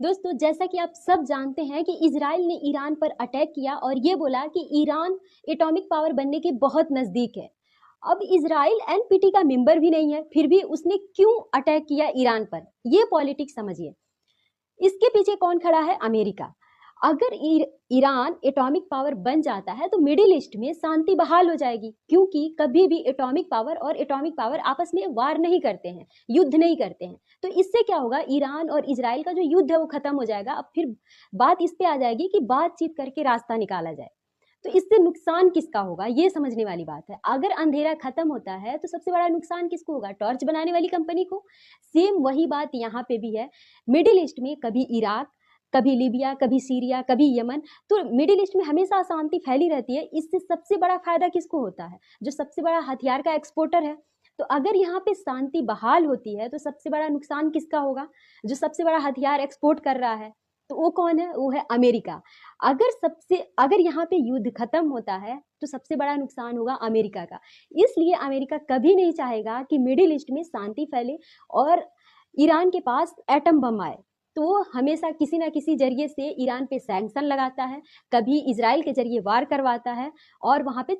दोस्तों, जैसा कि आप सब जानते हैं कि इजराइल ने ईरान पर अटैक किया और ये बोला कि ईरान एटॉमिक पावर बनने के बहुत नजदीक है। अब इजराइल एनपीटी का मेंबर भी नहीं है, फिर भी उसने क्यों अटैक किया ईरान पर? ये पॉलिटिक्स समझिए। इसके पीछे कौन खड़ा है? अमेरिका। अगर ईरान एटॉमिक पावर बन जाता है तो मिडिल ईस्ट में शांति बहाल हो जाएगी, क्योंकि कभी भी एटॉमिक पावर और एटॉमिक पावर आपस में वार नहीं करते हैं, युद्ध नहीं करते हैं। तो इससे क्या होगा, ईरान और इजराइल का जो युद्ध है वो खत्म हो जाएगा। अब फिर बात इस पे आ जाएगी कि बातचीत करके रास्ता निकाला जाए। तो इससे नुकसान किसका होगा, ये समझने वाली बात है। अगर अंधेरा खत्म होता है तो सबसे बड़ा नुकसान किसको होगा? टॉर्च बनाने वाली कंपनी को। सेम वही बात यहाँ पे भी है। मिडिल ईस्ट में कभी इराक, कभी लीबिया, कभी सीरिया, कभी यमन, तो मिडिल ईस्ट में हमेशा अशांति फैली रहती है। इससे सबसे बड़ा फायदा किसको होता है? जो सबसे बड़ा हथियार का एक्सपोर्टर है। तो अगर यहाँ पे शांति बहाल होती है तो सबसे बड़ा नुकसान किसका होगा? जो सबसे बड़ा हथियार एक्सपोर्ट कर रहा है, तो वो कौन है? वो है अमेरिका। अगर यहाँ पे युद्ध खत्म होता है तो सबसे बड़ा नुकसान होगा अमेरिका का। इसलिए अमेरिका कभी नहीं चाहेगा कि मिडिल ईस्ट में शांति फैले और ईरान के पास एटम बम आए। तो वो हमेशा किसी ना किसी जरिए से ईरान पे सैंक्शन लगाता है, कभी इजराइल के जरिए वार करवाता है और वहां पे